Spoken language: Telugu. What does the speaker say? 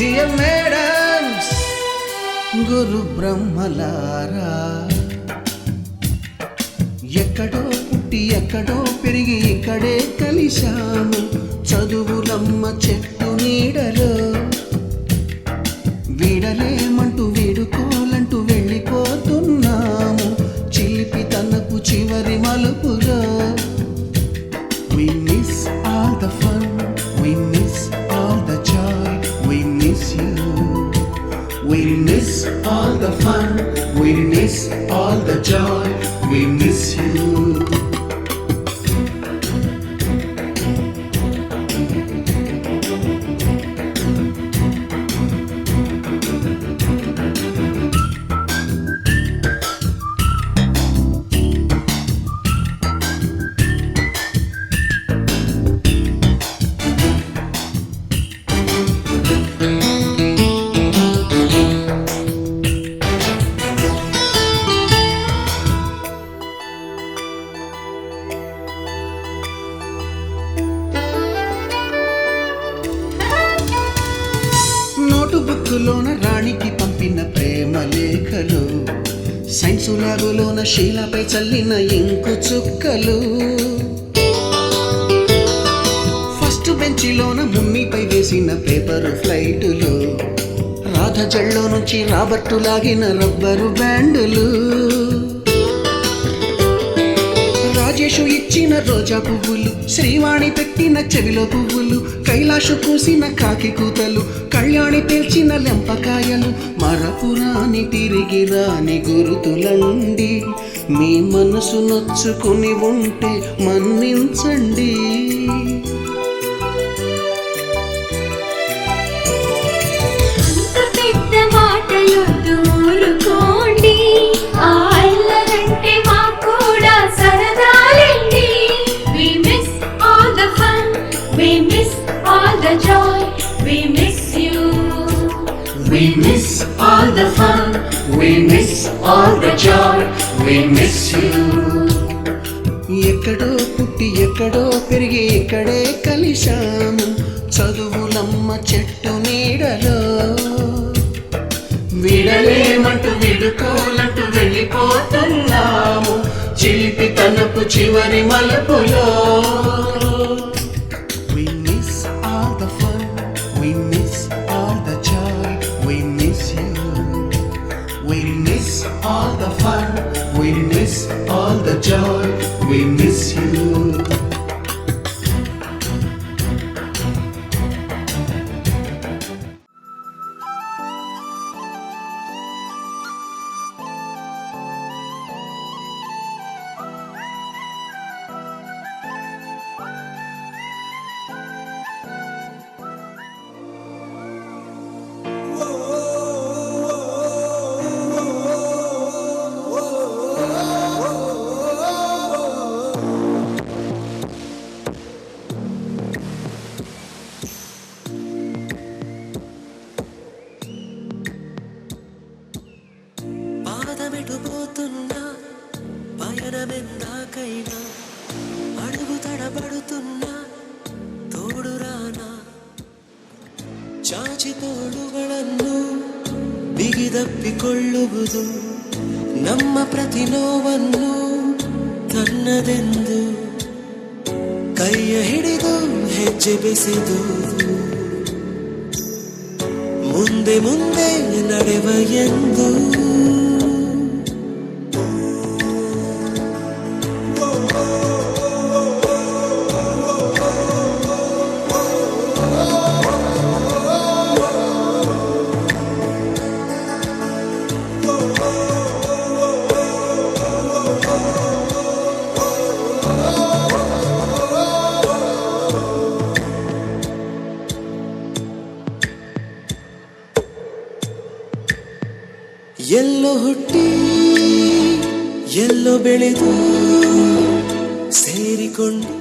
డియర్ మేడమ్స్, గురు బ్రహ్మలారా, ఎక్కడో పుట్టి ఎక్కడో పెరిగి ఇక్కడే కలిశాము చదువులమ్మ చెట్టు నీడలో. వీడలేమంటూ వీడుకోలంటూ వెళ్ళిపోతున్నాము చిలిపి తనపు చివరి మలుపులో. We miss all the fun, we miss all the joy, we miss you. We miss all the fun, we miss all the joy, we miss you. నోటుబుక్కులోన రాణికి పంపిన ప్రేమ లేఖలు, సైన్సు ల్యాబులోన శీలపై చల్లిన ఇంకు చుక్కలు, ఫస్ట్ బెంచిలోన ముమ్మిపై వేసిన పేపర్ ఫ్లైటులు, రాధ జల్లో నుంచి రాబర్టు లాగిన రబ్బరు బ్యాండులు, రాజేషు ఇచ్చిన రోజా పువ్వులు, శ్రీవాణి పెట్టిన చెవిలో పువ్వులు, కైలాషు పూసిన కాకి కూతలు, కళ్యాణి పేల్చిన లెంపకాయలు, మరపురాని తిరిగి రాని గురుతులండి. మీ మనసు నొచ్చుకుని ఉంటే మన్నించండి. We miss all the fun, we miss all the joy, we miss you. ఎక్కడో పుట్టి ఎక్కడో పెరిగి ఇక్కడే కలిశాము చదువులమ్మ చెట్టు నీడలో. విడలేమంటూ విడుకోలంటూ వెళ్ళిపోతున్నాము చిలిపి తనపు చివరి మలుపులో. We miss all the fun, we miss all the joy, we miss you. We miss all the fun, we miss all the joy, we miss you. పోతున్నా పయనమెందాకైనా అడుగు తడబడుతున్నా ತೋಡುರಾನ ಚಾಚಿ ತೋಳುಗಳನ್ನು ಬಿಗಿದಪ್ಪಿಕೊಳ್ಳುವುದು ನಮ್ಮ ಪ್ರತಿ ನೋವನ್ನು ತನ್ನದೆಂದು ಕೈಯ ಹಿಡಿದು ಹೆಜ್ಜೆ ಬೆಸೆದು ಮುಂದೆ ಮುಂದೆ ನಡೆವ ಎಂದು ಎಲ್ಲೋ ಹುಟ್ಟಿ ಎಲ್ಲೋ ಬೆಳೆದು ಸೇರಿಕೊಂಡು